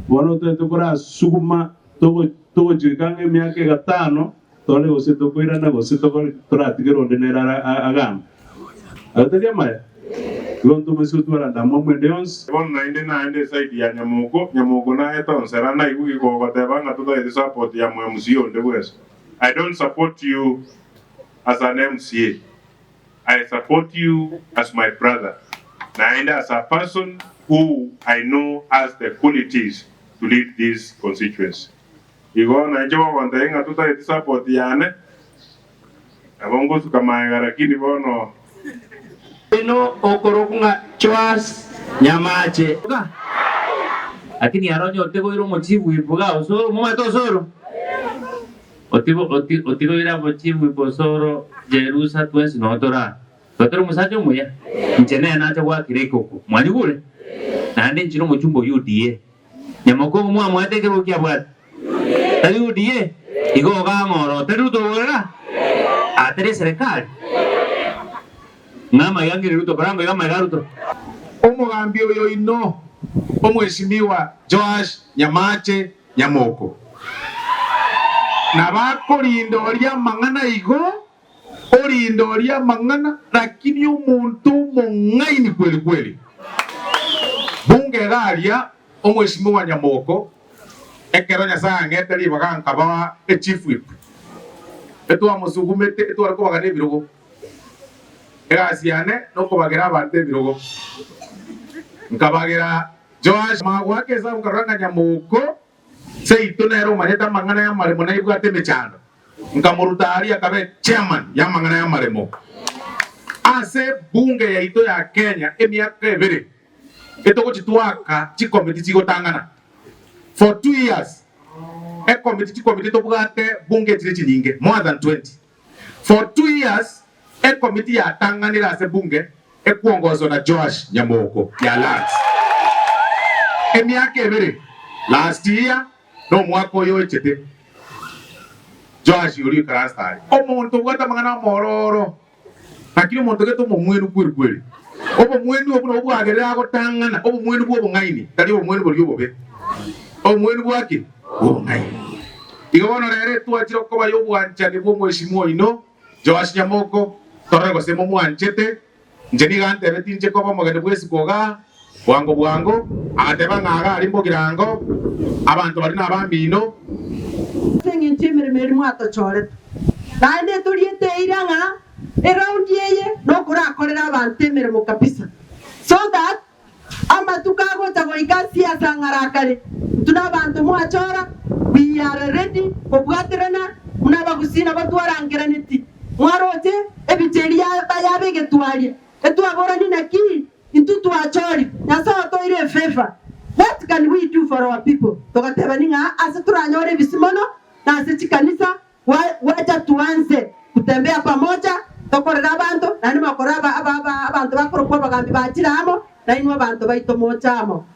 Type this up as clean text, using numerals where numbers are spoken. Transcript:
bono tukora suguma togo jikange miaka 5 tole gose tokoirana gose toratigero ndenera agam ategema Gonto mesutwara ndamo mwendons bon na inde side ya nyamoko na eton serana igu ko batebanga tuta support ya MCA onde wes. I don't support you as an MCA. I support you as my brother. And as a person who I know has the qualities to lead this constituency. Igo na njewa wantainga tuta support yane. Abongo sukamanga lakini bono ino okorokunga Joas Nyamache lakini aronyo otego iro mochibu ipuga osoro moma to soro otego ira mochibu iposoro Jerusa twes notora totero musacho muya nchene na chwa kireko mwali gule na ndi nchino mochumbo UDA nyamoko mwa mwatekero kya bwat tali UDA igo ga moro teru to wala atere serikali Nama yangi Ruto barango yama ya Ruto. Omugambi oyo ino omweshimiwa Joas Nyamache Nyamoko. Nabakolinda olya mangana igo olinda olya mangana lakini omuntu mongaini kweli kweli. Bunge galya omweshimiwa Nyamoko ekero nyasange tali baganga ba chief whip. Etwa musugumete etwa ko bagane birogo. Egasiane noko bagera bante birogo nkabagera Joas magwake za ukaranga Nyamoko seito nero maneta mangana ya maremo na ibwate mechano nkamurutari akabe chairman ya mangana ya maremo ase bunge ya ito ya Kenya emiaka ebere etoko chitwaka chikomiti chigotangana for 2 years committee to bugate bunge chinyinge more than 20 for 2 years committee ya tanganira se bunge kuongozwa na Joas Nyamoko ya lands emiaka ebere last year no mwako yo chete Joas yuri karastari omuntu gwata mangana mororo lakini omuntu geto momwenu kweli obo mwenu obuno bwagerera gotangana obo mwenu bwo ngaini tali obo mwenu bwo bobe obo mwenu bwake bwo ngaini igobono rere twachiro ko bayo bwanchane bwo mweshimo ino Joas Nyamoko torego semo mwanchete njeni gante betinche ko bamogene bwesi koga bwango ateba ngaga ali mbogirango abantu bali nabambino sengi nchimere meri mwato chore nande turiete iranga around yeye no kura korera abantu emeremo kabisa so that ama tukago tagoika siasa ngarakare tuna abantu mwachora we are ready kubwaterana munabagusina batwarangira neti mwarote ebiteria bayabege twali etwabora ni naki intu twachori nasa to ire favor. What can we do for our people? Tokatebaninga asituranyore bisimono na asichikanisa wacha tuanze kutembea pamoja tokorera abantu nani makoraba abantu bakoro kwa bagambi bakiramo na inwa abantu baito mochamo